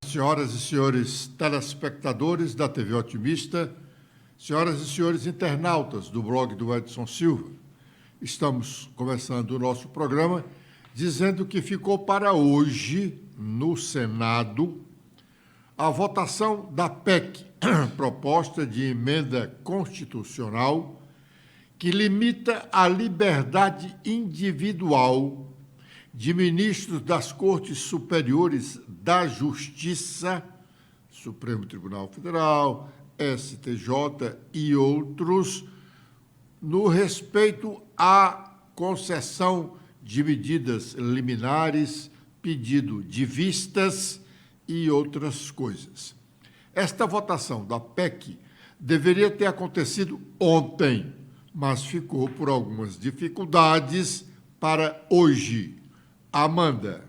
Senhoras e senhores telespectadores da TV Otimista, senhoras e senhores internautas do blog do Edson Silva, estamos começando o nosso programa dizendo que ficou para hoje, no Senado, a votação da PEC, proposta de emenda constitucional, que limita a liberdade individual de ministros das Cortes Superiores da Justiça, Supremo Tribunal Federal, STJ e outros, no respeito à concessão de medidas liminares, pedido de vistas e outras coisas. Esta votação da PEC deveria ter acontecido ontem, mas ficou por algumas dificuldades para hoje. Amanda.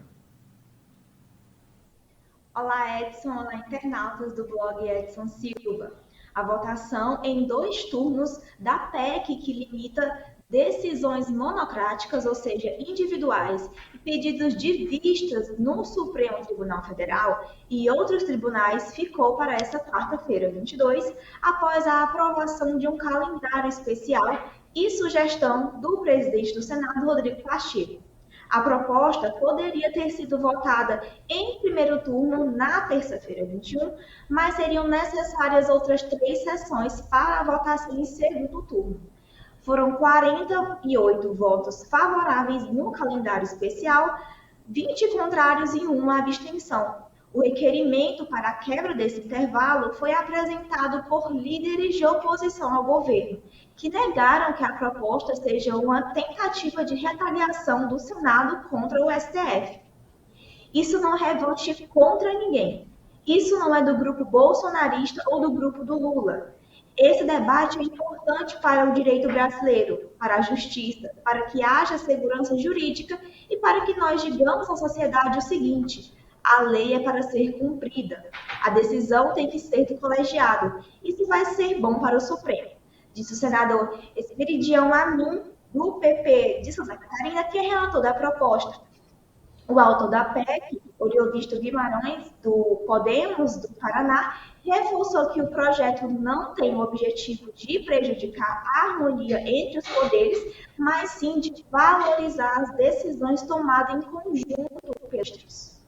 Olá, Edson. Olá, internautas do blog Edson Silva. A votação em 2 turnos da PEC que limita decisões monocráticas, ou seja, individuais, e pedidos de vistas no Supremo Tribunal Federal e outros tribunais ficou para esta quarta-feira, 22, após a aprovação de um calendário especial e sugestão do presidente do Senado, Rodrigo Pacheco. A proposta poderia ter sido votada em primeiro turno na terça-feira, 21, mas seriam necessárias outras 3 sessões para a votação em segundo turno. Foram 48 votos favoráveis no calendário especial, 20 contrários e 1 abstenção. O requerimento para a quebra desse intervalo foi apresentado por líderes de oposição ao governo, que negaram que a proposta seja uma tentativa de retaliação do Senado contra o STF. Isso não é revanche contra ninguém. Isso não é do grupo bolsonarista ou do grupo do Lula. Esse debate é importante para o direito brasileiro, para a justiça, para que haja segurança jurídica e para que nós digamos à sociedade o seguinte: a lei é para ser cumprida. A decisão tem que ser do colegiado. Isso vai ser bom para o Supremo, disse o senador Esperidião Amin, do PP de Santa Catarina, que é relator da proposta. O autor da PEC, Oriovisto Guimarães, do Podemos, do Paraná, reforçou que o projeto não tem o objetivo de prejudicar a harmonia entre os poderes, mas sim de valorizar as decisões tomadas em conjunto pelos ministros.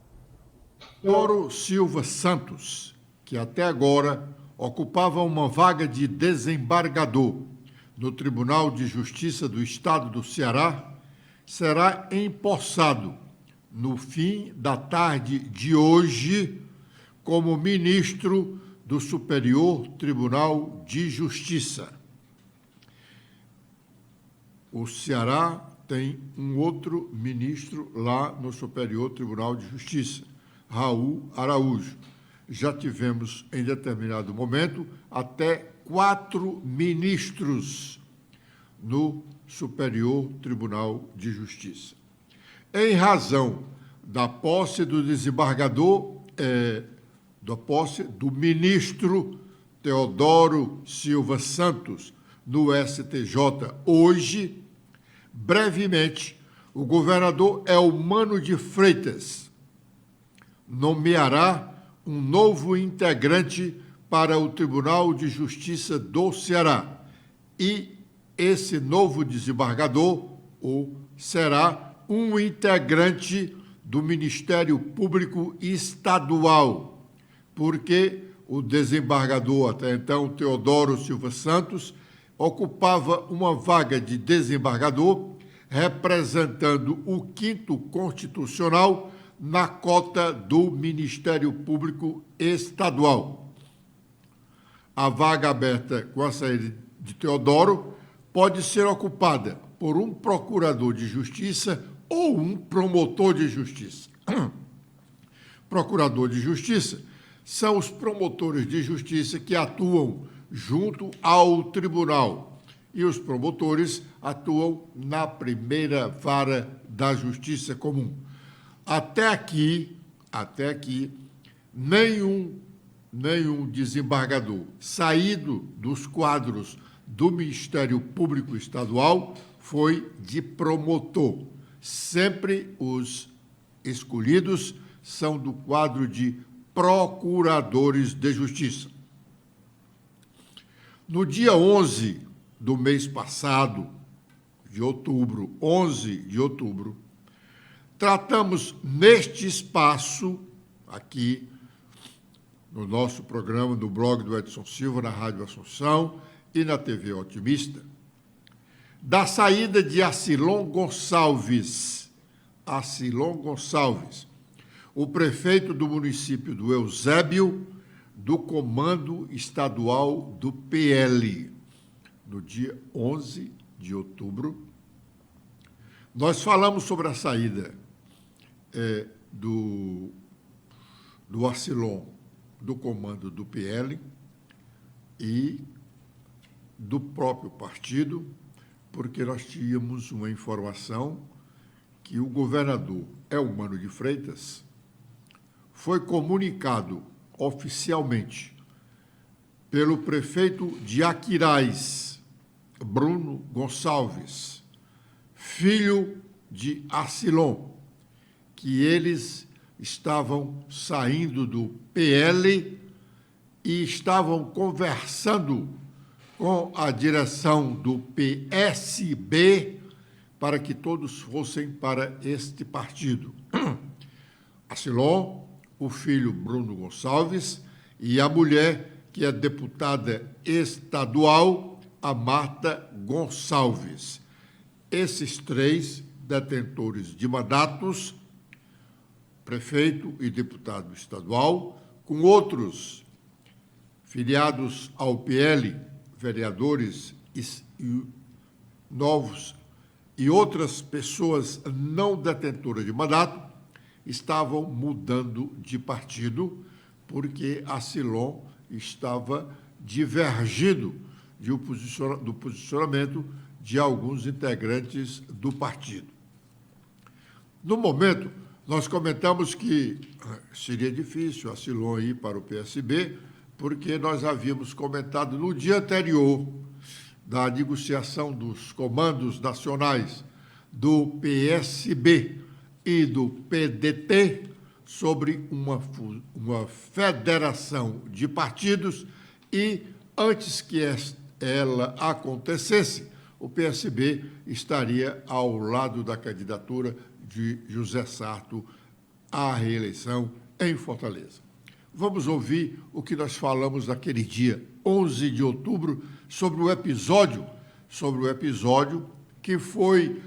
Teodoro Silva Santos, que até agora ocupava uma vaga de desembargador no Tribunal de Justiça do Estado do Ceará, será empossado no fim da tarde de hoje como ministro do Superior Tribunal de Justiça. O Ceará tem um outro ministro lá no Superior Tribunal de Justiça, Raul Araújo. Já tivemos, em determinado momento, até 4 ministros no Superior Tribunal de Justiça. Em razão da posse do desembargador, da posse do ministro Teodoro Silva Santos no STJ hoje, brevemente, o governador Elmano de Freitas nomeará um novo integrante para o Tribunal de Justiça do Ceará. E esse novo desembargador será um integrante do Ministério Público Estadual, porque o desembargador, até então, Teodoro Silva Santos, ocupava uma vaga de desembargador, representando o 5º constitucional na cota do Ministério Público Estadual. A vaga aberta com a saída de Teodoro pode ser ocupada por um procurador de justiça ou um promotor de justiça. Procurador de justiça são os promotores de justiça que atuam junto ao tribunal e os promotores atuam na primeira vara da justiça comum. Até aqui, nenhum desembargador saído dos quadros do Ministério Público Estadual foi de promotor. Sempre os escolhidos são do quadro de procuradores de justiça. No dia 11 do mês passado, de outubro, 11 de outubro, tratamos neste espaço, aqui, no nosso programa, no blog do Edson Silva, na Rádio Assunção e na TV Otimista, da saída de Acilon Gonçalves. Acilon Gonçalves, o prefeito do município do Eusébio, do Comando Estadual do PL. No dia 11 de outubro, nós falamos sobre a saída do Acilon do comando do PL e do próprio partido, porque nós tínhamos uma informação que o governador Elmano de Freitas foi comunicado oficialmente pelo prefeito de Aquiraz, Bruno Gonçalves, filho de Acilon, que eles estavam saindo do PL e estavam conversando com a direção do PSB para que todos fossem para este partido. Acilon, o filho Bruno Gonçalves e a mulher, que é deputada estadual, a Marta Gonçalves. Esses três detentores de mandatos, prefeito e deputado estadual, com outros filiados ao PL, vereadores e novos e outras pessoas não detentoras de mandato, estavam mudando de partido porque Acilon estava divergindo do posicionamento de alguns integrantes do partido. No momento, nós comentamos que seria difícil Acilon ir para o PSB, porque nós havíamos comentado no dia anterior da negociação dos comandos nacionais do PSB e do PDT sobre uma federação de partidos e, antes que ela acontecesse, o PSB estaria ao lado da candidatura de José Sarto à reeleição em Fortaleza. Vamos ouvir o que nós falamos naquele dia, 11 de outubro, sobre o episódio que foi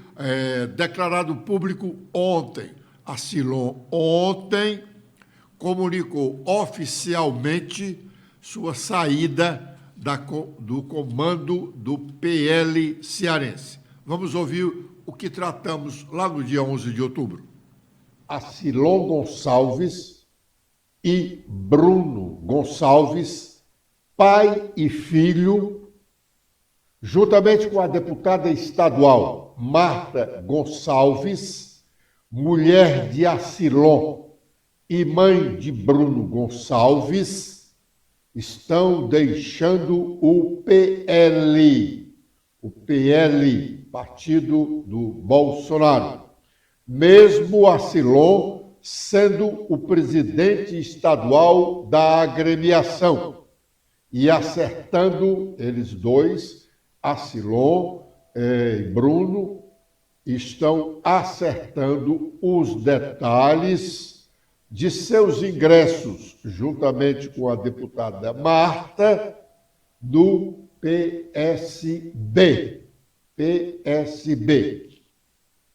declarado público ontem. Acilon ontem comunicou oficialmente sua saída do comando do PL cearense. Vamos ouvir o que tratamos lá no dia 11 de outubro. Acilon Gonçalves e Bruno Gonçalves, pai e filho, juntamente com a deputada estadual Marta Gonçalves, mulher de Acilon e mãe de Bruno Gonçalves, estão deixando o PL, partido do Bolsonaro, mesmo Acilon sendo o presidente estadual da agremiação e acertando, eles dois, Acilon e Bruno, estão acertando os detalhes de seus ingressos, juntamente com a deputada Marta, do PSB.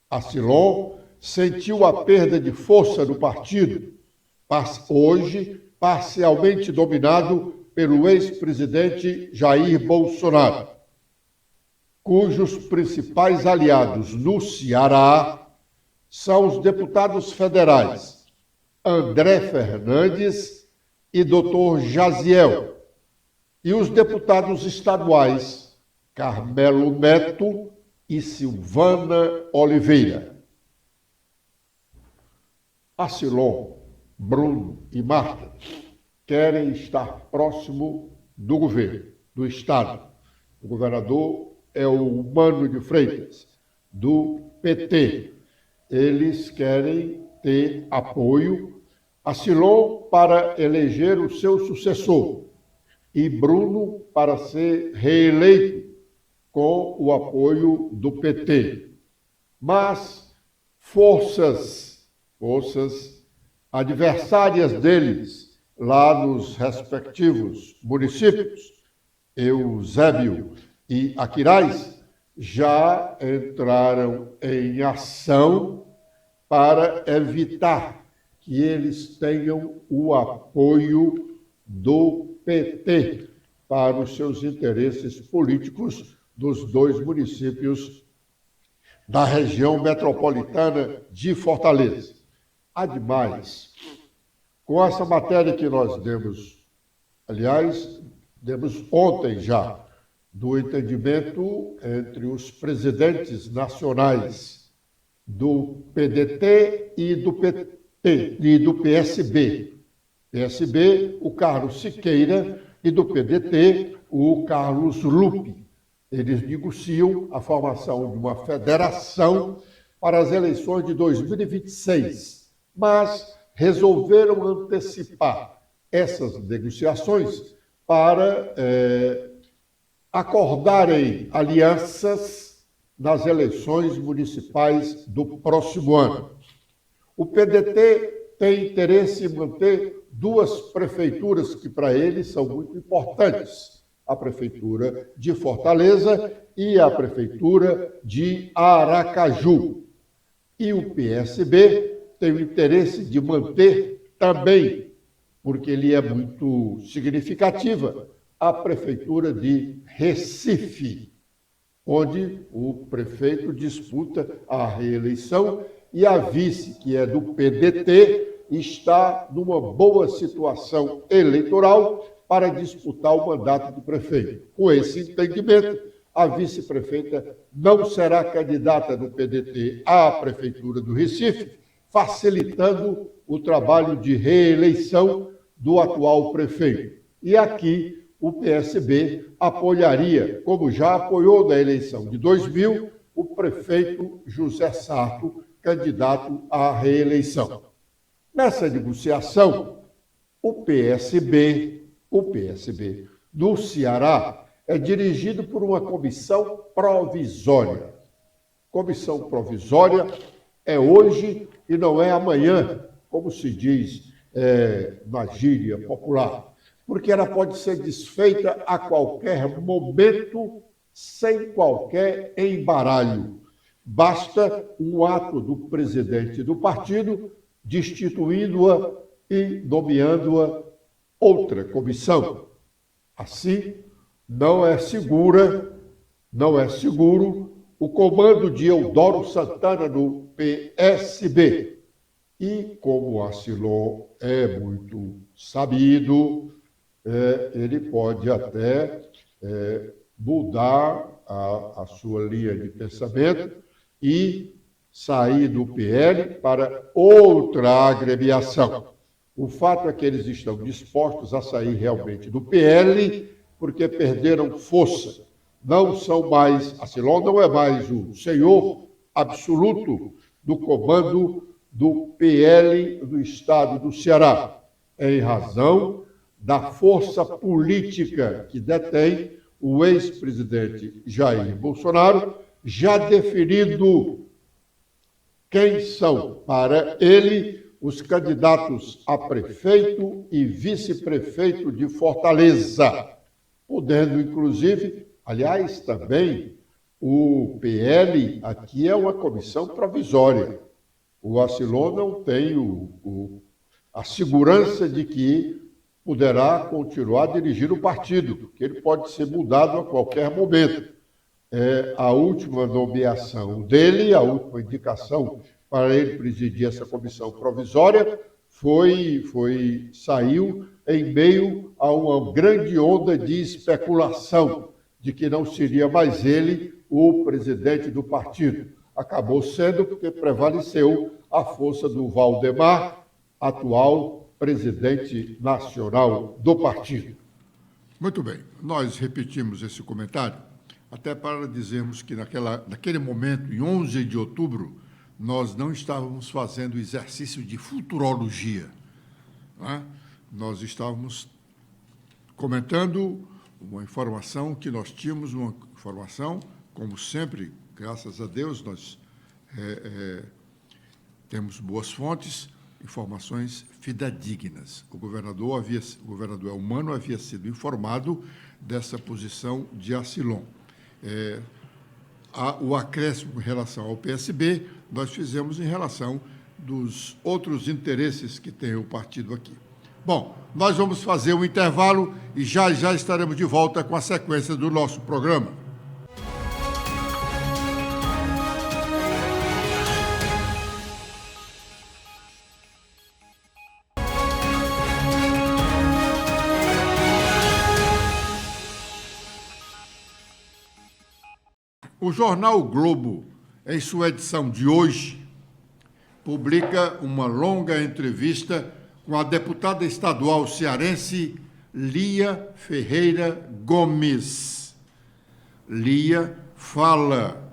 Acilon sentiu a perda de força do partido, hoje parcialmente dominado pelo ex-presidente Jair Bolsonaro, cujos principais aliados no Ceará são os deputados federais André Fernandes e Dr. Jaziel, e os deputados estaduais Carmelo Neto e Silvana Oliveira. Acilon, Bruno e Marta querem estar próximo do governo, do Estado. O governador é o Mano de Freitas, do PT. Eles querem ter apoio Acilon para eleger o seu sucessor e Bruno para ser reeleito com o apoio do PT. Mas forças adversárias deles, lá nos respectivos municípios, Eusébio e Aquiraz, já entraram em ação para evitar que eles tenham o apoio do PT para os seus interesses políticos dos dois municípios da região metropolitana de Fortaleza. Ademais, com essa matéria que nós demos, aliás, demos ontem já, do entendimento entre os presidentes nacionais do PDT e do PT e do PSB. PSB, o Carlos Siqueira, e do PDT, o Carlos Lupe. Eles negociam a formação de uma federação para as eleições de 2026, mas resolveram antecipar essas negociações para acordarem alianças nas eleições municipais do próximo ano. O PDT tem interesse em manter duas prefeituras que para ele são muito importantes, a prefeitura de Fortaleza e a prefeitura de Aracaju. E o PSB tem o interesse de manter também, porque ele é muito significativa, a prefeitura de Recife, onde o prefeito disputa a reeleição e a vice, que é do PDT, está numa boa situação eleitoral para disputar o mandato de prefeito. Com esse entendimento, a vice-prefeita não será candidata do PDT à prefeitura do Recife, facilitando o trabalho de reeleição do atual prefeito. E aqui o PSB apoiaria, como já apoiou na eleição de 2000, o prefeito José Sarto, candidato à reeleição. Nessa negociação, o PSB do Ceará é dirigido por uma comissão provisória. Comissão provisória é hoje e não é amanhã, como se diz na gíria popular, porque ela pode ser desfeita a qualquer momento, sem qualquer embaralho. Basta um ato do presidente do partido destituindo-a e nomeando-a outra comissão. Assim, não é seguro o comando de Eudoro Santana no PSB. E como Acilon é muito sabido, ele pode até mudar a sua linha de pensamento e sair do PL para outra agremiação. O fato é que eles estão dispostos a sair realmente do PL porque perderam força. Não são mais, Acilon não é mais o senhor absoluto do comando do PL do estado do Ceará, em razão da força política que detém o ex-presidente Jair Bolsonaro, já definido quem são para ele os candidatos a prefeito e vice-prefeito de Fortaleza, podendo, inclusive, aliás, também, o PL aqui é uma comissão provisória. O Acilon não tem a segurança de que poderá continuar a dirigir o partido, porque ele pode ser mudado a qualquer momento. A última nomeação dele, a última indicação para ele presidir essa comissão provisória saiu em meio a uma grande onda de especulação de que não seria mais ele o presidente do partido. Acabou sendo porque prevaleceu a força do Valdemar, atual presidente nacional do partido. Muito bem, nós repetimos esse comentário até para dizermos que naquele momento, em 11 de outubro, nós não estávamos fazendo exercício de futurologia. né? Nós estávamos comentando uma informação que nós tínhamos, uma informação, como sempre, graças a Deus, nós temos boas fontes, informações fidedignas. O governador Elmano havia sido informado dessa posição de Acilon. O acréscimo em relação ao PSB, nós fizemos em relação dos outros interesses que tem o partido aqui. Bom, nós vamos fazer um intervalo e já estaremos de volta com a sequência do nosso programa. O jornal o Globo, em sua edição de hoje, publica uma longa entrevista com a deputada estadual cearense Lia Ferreira Gomes. Lia fala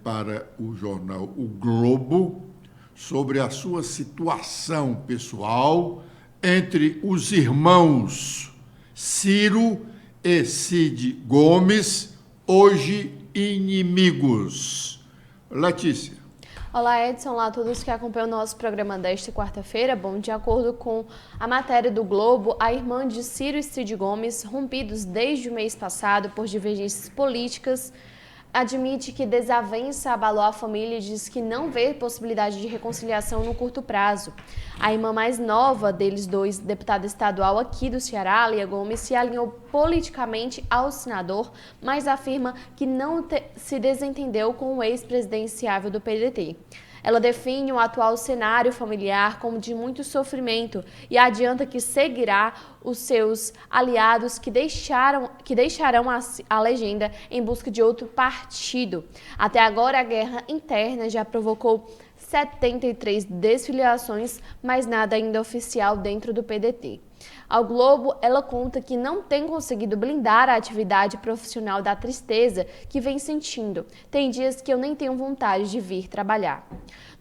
para o jornal O Globo sobre a sua situação pessoal entre os irmãos Ciro e Cid Gomes, hoje inimigos. Letícia. Olá, Edson. Olá a todos que acompanham o nosso programa desta quarta-feira. Bom, de acordo com a matéria do Globo, a irmã de Ciro e Cid Gomes, rompidos desde o mês passado por divergências políticas, admite que desavença abalou a família e diz que não vê possibilidade de reconciliação no curto prazo. A irmã mais nova deles dois, deputada estadual aqui do Ceará, Lia Gomes, se alinhou politicamente ao senador, mas afirma que não se desentendeu com o ex-presidenciável do PDT. Ela define o atual cenário familiar como de muito sofrimento e adianta que seguirá os seus aliados que deixarão a legenda em busca de outro partido. Até agora, a guerra interna já provocou 73 desfiliações, mas nada ainda oficial dentro do PDT. Ao Globo, ela conta que não tem conseguido blindar a atividade profissional da tristeza que vem sentindo. Tem dias que eu nem tenho vontade de vir trabalhar.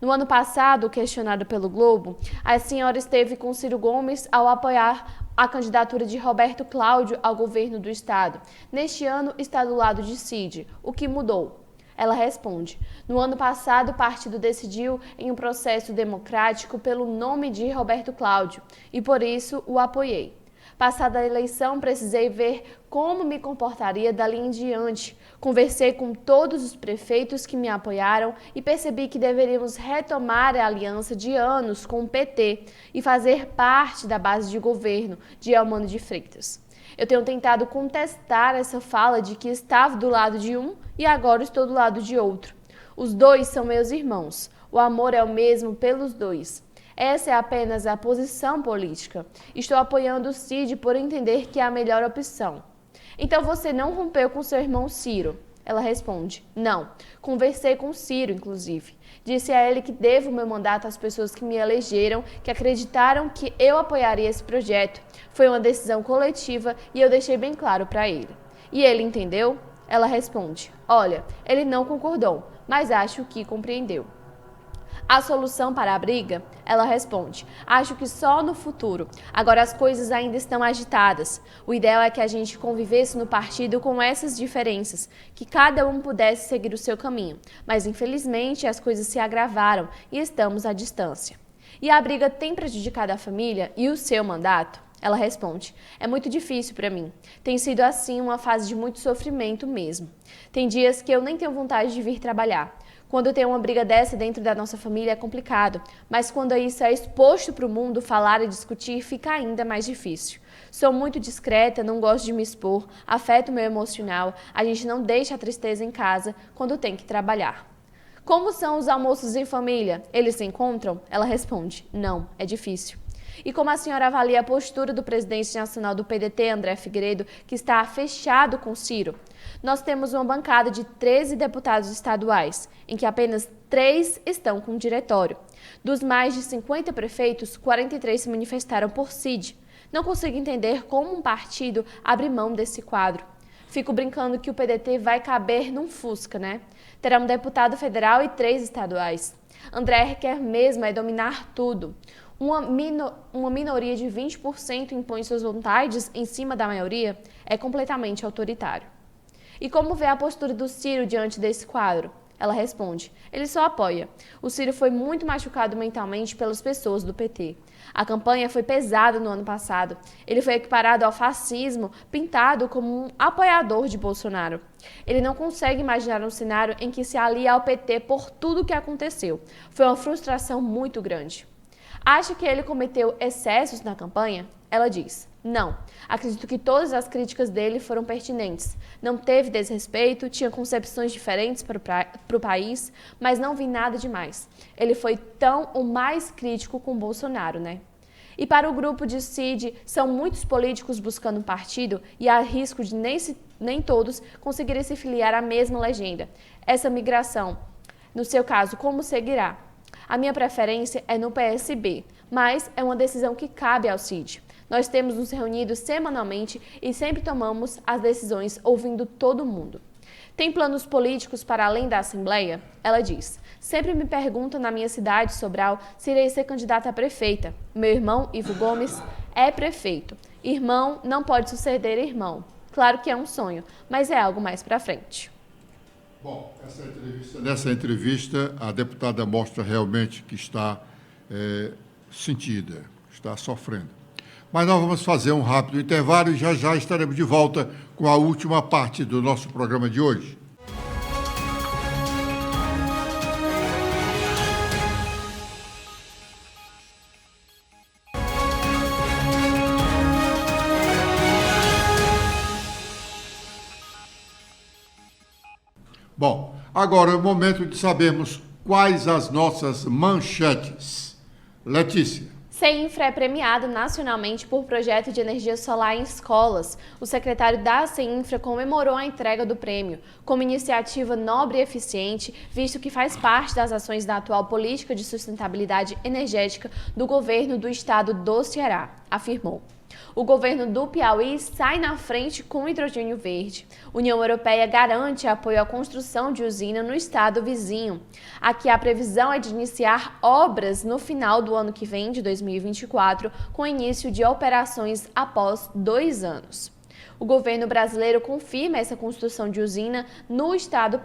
No ano passado, questionado pelo Globo, a senhora esteve com Ciro Gomes ao apoiar a candidatura de Roberto Cláudio ao governo do estado. Neste ano, está do lado de Cid. O que mudou? Ela responde: no ano passado, o partido decidiu em um processo democrático pelo nome de Roberto Cláudio e por isso o apoiei. Passada a eleição, precisei ver como me comportaria dali em diante. Conversei com todos os prefeitos que me apoiaram e percebi que deveríamos retomar a aliança de anos com o PT e fazer parte da base de governo de Elmano de Freitas. Eu tenho tentado contestar essa fala de que estava do lado de um e agora estou do lado de outro. Os dois são meus irmãos. O amor é o mesmo pelos dois. Essa é apenas a posição política. Estou apoiando o Cid por entender que é a melhor opção. Então você não rompeu com seu irmão Ciro? Ela responde: não. Conversei com Ciro, inclusive. Disse a ele que devo meu mandato às pessoas que me elegeram, que acreditaram que eu apoiaria esse projeto. Foi uma decisão coletiva e eu deixei bem claro para ele. E ele entendeu? Ela responde: olha, ele não concordou, mas acho que compreendeu. A solução para a briga? Ela responde: acho que só no futuro. Agora as coisas ainda estão agitadas. O ideal é que a gente convivesse no partido com essas diferenças, que cada um pudesse seguir o seu caminho. Mas infelizmente as coisas se agravaram e estamos à distância. E a briga tem prejudicado a família e o seu mandato? Ela responde: é muito difícil para mim. Tem sido assim uma fase de muito sofrimento mesmo. Tem dias que eu nem tenho vontade de vir trabalhar. Quando tem uma briga dessa dentro da nossa família é complicado, mas quando isso é exposto para o mundo, falar e discutir fica ainda mais difícil. Sou muito discreta, não gosto de me expor, afeto o meu emocional, a gente não deixa a tristeza em casa quando tem que trabalhar. Como são os almoços em família? Eles se encontram? Ela responde: não, é difícil. E como a senhora avalia a postura do presidente nacional do PDT, André Figueiredo, que está fechado com Ciro? Nós temos uma bancada de 13 deputados estaduais, em que apenas 3 estão com diretório. Dos mais de 50 prefeitos, 43 se manifestaram por Cid. Não consigo entender como um partido abre mão desse quadro. Fico brincando que o PDT vai caber num Fusca, né? Terá um deputado federal e 3 estaduais. André quer mesmo é dominar tudo. uma minoria de 20% impõe suas vontades em cima da maioria, é completamente autoritário. E como vê a postura do Ciro diante desse quadro? Ela responde, ele só apoia. O Ciro foi muito machucado mentalmente pelas pessoas do PT. A campanha foi pesada no ano passado. Ele foi equiparado ao fascismo, pintado como um apoiador de Bolsonaro. Ele não consegue imaginar um cenário em que se alia ao PT por tudo o que aconteceu. Foi uma frustração muito grande. Acha que ele cometeu excessos na campanha? Ela diz, não. Acredito que todas as críticas dele foram pertinentes. Não teve desrespeito, tinha concepções diferentes para o país, mas não vi nada demais. Ele foi tão ou mais crítico com Bolsonaro, né? E para o grupo de Cid, são muitos políticos buscando um partido e há risco de nem todos conseguirem se filiar à mesma legenda. Essa migração, no seu caso, como seguirá? A minha preferência é no PSB, mas é uma decisão que cabe ao Cid. Nós temos nos reunido semanalmente e sempre tomamos as decisões ouvindo todo mundo. Tem planos políticos para além da Assembleia? Ela diz, sempre me perguntam na minha cidade, Sobral, se irei ser candidata a prefeita. Meu irmão, Ivo Gomes, é prefeito. Irmão não pode suceder irmão. Claro que é um sonho, mas é algo mais para frente. Bom, nessa entrevista, a deputada mostra realmente que está sentida, está sofrendo. Mas nós vamos fazer um rápido intervalo e já estaremos de volta com a última parte do nosso programa de hoje. Bom, agora é o momento de sabermos quais as nossas manchetes. Letícia. CEINFRA é premiado nacionalmente por projeto de energia solar em escolas. O secretário da CEINFRA comemorou a entrega do prêmio, como iniciativa nobre e eficiente, visto que faz parte das ações da atual política de sustentabilidade energética do governo do estado do Ceará, afirmou. O governo do Piauí sai na frente com hidrogênio verde. União Europeia garante apoio à construção de usina no estado vizinho. Aqui a previsão é de iniciar obras no final do ano que vem, de 2024, com início de operações após 2 anos. O governo brasileiro confirma essa construção de usina no estado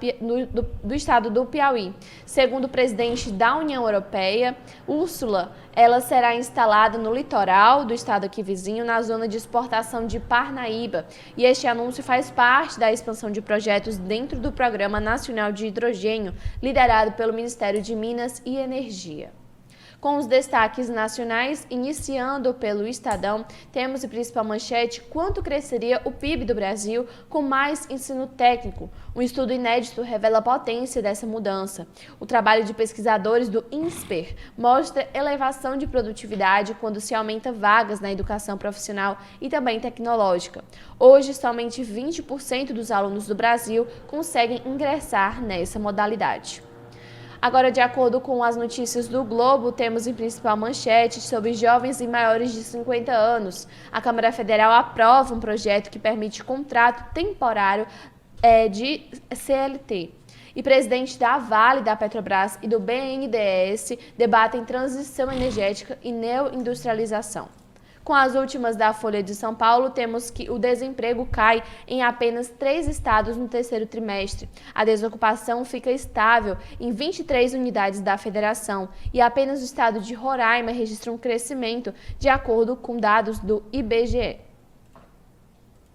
do Piauí. Segundo o presidente da União Europeia, Úrsula, ela será instalada no litoral do estado aqui vizinho, na zona de exportação de Parnaíba. E este anúncio faz parte da expansão de projetos dentro do Programa Nacional de Hidrogênio, liderado pelo Ministério de Minas e Energia. Com os destaques nacionais, iniciando pelo Estadão, temos a principal manchete: quanto cresceria o PIB do Brasil com mais ensino técnico? Um estudo inédito revela a potência dessa mudança. O trabalho de pesquisadores do INSPER mostra elevação de produtividade quando se aumenta vagas na educação profissional e também tecnológica. Hoje, somente 20% dos alunos do Brasil conseguem ingressar nessa modalidade. Agora, de acordo com as notícias do Globo, temos em principal manchete sobre jovens e maiores de 50 anos. A Câmara Federal aprova um projeto que permite contrato temporário de CLT. E presidente da Vale, da Petrobras e do BNDES debatem transição energética e neoindustrialização. Com as últimas da Folha de São Paulo, temos que o desemprego cai em apenas 3 estados no terceiro trimestre. A desocupação fica estável em 23 unidades da federação e apenas o estado de Roraima registra um crescimento, de acordo com dados do IBGE.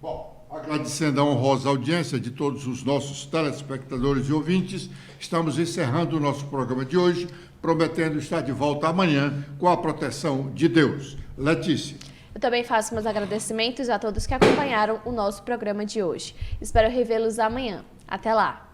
Bom, agradecendo a honrosa audiência de todos os nossos telespectadores e ouvintes, estamos encerrando o nosso programa de hoje, prometendo estar de volta amanhã com a proteção de Deus. Letícia. Eu também faço meus agradecimentos a todos que acompanharam o nosso programa de hoje. Espero revê-los amanhã. Até lá!